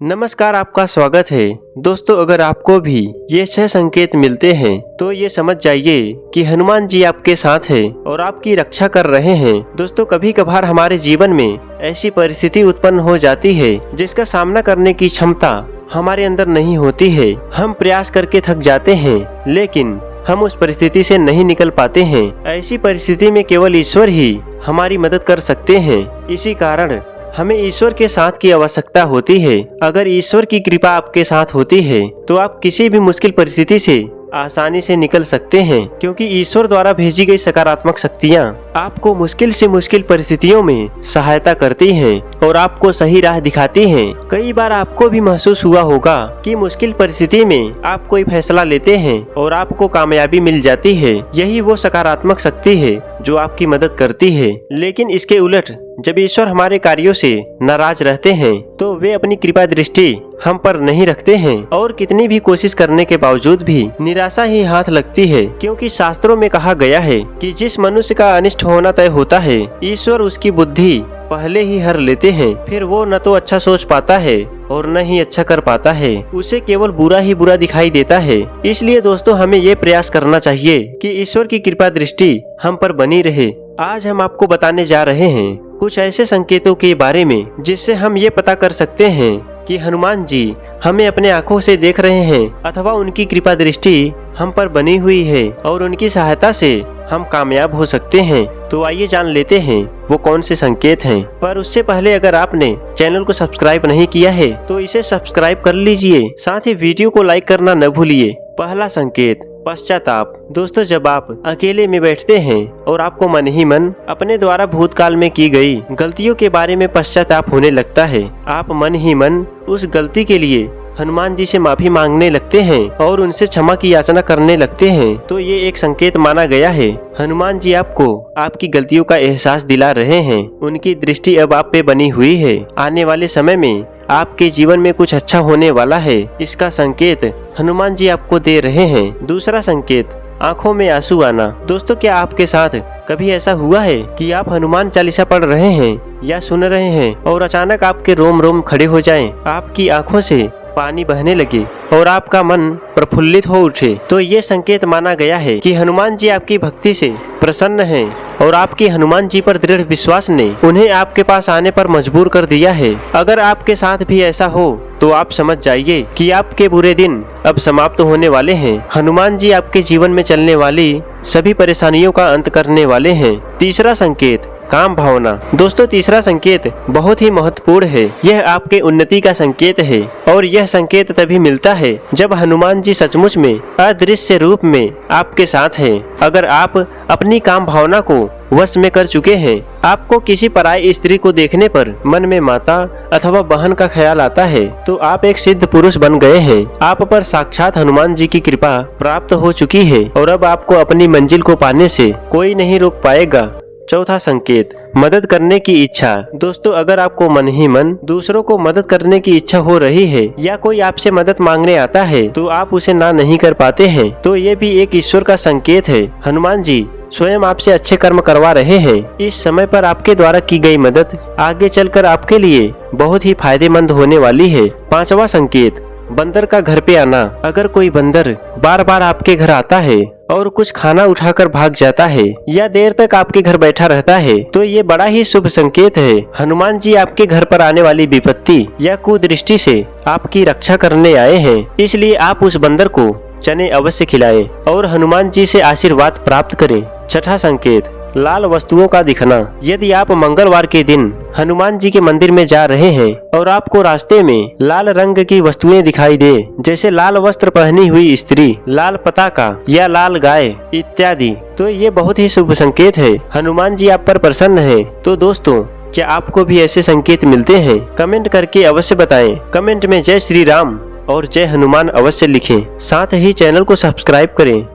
नमस्कार, आपका स्वागत है। दोस्तों, अगर आपको भी ये 6 संकेत मिलते हैं तो ये समझ जाइए कि हनुमान जी आपके साथ हैं और आपकी रक्षा कर रहे हैं। दोस्तों, कभी कभार हमारे जीवन में ऐसी परिस्थिति उत्पन्न हो जाती है जिसका सामना करने की क्षमता हमारे अंदर नहीं होती है। हम प्रयास करके थक जाते हैं, लेकिन हम उस परिस्थिति से नहीं निकल पाते हैं। ऐसी परिस्थिति में केवल ईश्वर ही हमारी मदद कर सकते हैं। इसी कारण हमें ईश्वर के साथ की आवश्यकता होती है। अगर ईश्वर की कृपा आपके साथ होती है तो आप किसी भी मुश्किल परिस्थिति से आसानी से निकल सकते हैं, क्योंकि ईश्वर द्वारा भेजी गई सकारात्मक शक्तियाँ आपको मुश्किल से मुश्किल परिस्थितियों में सहायता करती हैं और आपको सही राह दिखाती हैं। कई बार आपको भी महसूस हुआ होगा कि मुश्किल परिस्थिति में आप कोई फैसला लेते हैं और आपको कामयाबी मिल जाती है। यही वो सकारात्मक शक्ति है जो आपकी मदद करती है। लेकिन इसके उलट जब ईश्वर हमारे कार्यों से नाराज रहते हैं तो वे अपनी कृपा दृष्टि हम पर नहीं रखते हैं और कितनी भी कोशिश करने के बावजूद भी निराशा ही हाथ लगती है, क्योंकि शास्त्रों में कहा गया है कि जिस मनुष्य का अनिष्ट होना तय होता है, ईश्वर उसकी बुद्धि पहले ही हर लेते हैं। फिर वो न तो अच्छा सोच पाता है और न ही अच्छा कर पाता है, उसे केवल बुरा ही बुरा दिखाई देता है। इसलिए दोस्तों, हमें ये प्रयास करना चाहिए कि ईश्वर की कृपा दृष्टि हम पर बनी रहे। आज हम आपको बताने जा रहे हैं कुछ ऐसे संकेतों के बारे में जिससे हम ये पता कर सकते हैं कि हनुमान जी हमें अपने आंखों से देख रहे हैं अथवा उनकी कृपा दृष्टि हम पर बनी हुई है और उनकी सहायता से हम कामयाब हो सकते हैं। तो आइए जान लेते हैं वो कौन से संकेत हैं। पर उससे पहले अगर आपने चैनल को सब्सक्राइब नहीं किया है तो इसे सब्सक्राइब कर लीजिए, साथ ही वीडियो को लाइक करना न भूलिए। पहला संकेत, पश्चाताप। दोस्तों, जब आप अकेले में बैठते हैं और आपको मन ही मन अपने द्वारा भूतकाल में की गई गलतियों के बारे में पश्चाताप होने लगता है, आप मन ही मन उस गलती के लिए हनुमान जी से माफी मांगने लगते हैं और उनसे क्षमा की याचना करने लगते हैं, तो ये एक संकेत माना गया है। हनुमान जी आपको आपकी गलतियों का एहसास दिला रहे हैं। उनकी दृष्टि अब आप पे बनी हुई है। आने वाले समय में आपके जीवन में कुछ अच्छा होने वाला है, इसका संकेत हनुमान जी आपको दे रहे हैं। दूसरा संकेत, आंखों में आंसू आना। दोस्तों, क्या आपके साथ कभी ऐसा हुआ है कि आप हनुमान चालीसा पढ़ रहे हैं या सुन रहे हैं और अचानक आपके रोम रोम खड़े हो जाएं, आपकी आंखों से पानी बहने लगे और आपका मन प्रफुल्लित हो उठे? तो ये संकेत माना गया है कि हनुमान जी आपकी भक्ति से प्रसन्न हैं और आपकी हनुमान जी पर दृढ़ विश्वास ने उन्हें आपके पास आने पर मजबूर कर दिया है। अगर आपके साथ भी ऐसा हो तो आप समझ जाइए कि आपके बुरे दिन अब समाप्त होने वाले हैं। हनुमान जी आपके जीवन में चलने वाली सभी परेशानियों का अंत करने वाले हैं। तीसरा संकेत, काम भावना। दोस्तों, तीसरा संकेत बहुत ही महत्वपूर्ण है। यह आपके उन्नति का संकेत है और यह संकेत तभी मिलता है जब हनुमान जी सचमुच में अदृश्य रूप में आपके साथ हैं। अगर आप अपनी काम भावना को वश में कर चुके हैं, आपको किसी पराई स्त्री को देखने पर मन में माता अथवा बहन का ख्याल आता है, तो आप एक सिद्ध पुरुष बन गए हैं। आप पर साक्षात हनुमान जी की कृपा प्राप्त हो चुकी है और अब आपको अपनी मंजिल को पाने से कोई नहीं रोक पाएगा। चौथा संकेत, मदद करने की इच्छा। दोस्तों, अगर आपको मन ही मन दूसरों को मदद करने की इच्छा हो रही है या कोई आपसे मदद मांगने आता है तो आप उसे ना नहीं कर पाते हैं, तो ये भी एक ईश्वर का संकेत है। हनुमान जी स्वयं आपसे अच्छे कर्म करवा रहे हैं। इस समय पर आपके द्वारा की गई मदद आगे चलकर आपके लिए बहुत ही फायदेमंद होने वाली है। पांचवा संकेत, बंदर का घर पे आना। अगर कोई बंदर बार बार आपके घर आता है और कुछ खाना उठाकर भाग जाता है या देर तक आपके घर बैठा रहता है, तो ये बड़ा ही शुभ संकेत है। हनुमान जी आपके घर पर आने वाली विपत्ति या कुदृष्टि से आपकी रक्षा करने आए हैं। इसलिए आप उस बंदर को चने अवश्य खिलाएं और हनुमान जी से आशीर्वाद प्राप्त करें। छठा संकेत, लाल वस्तुओं का दिखना। यदि आप मंगलवार के दिन हनुमान जी के मंदिर में जा रहे हैं और आपको रास्ते में लाल रंग की वस्तुएं दिखाई दे, जैसे लाल वस्त्र पहनी हुई स्त्री, लाल पताका या लाल गाय इत्यादि, तो ये बहुत ही शुभ संकेत है। हनुमान जी आप पर प्रसन्न है। तो दोस्तों, क्या आपको भी ऐसे संकेत मिलते हैं? कमेंट करके अवश्य बताएं। कमेंट में जय श्री राम और जय हनुमान अवश्य लिखें। साथ ही चैनल को सब्सक्राइब करें।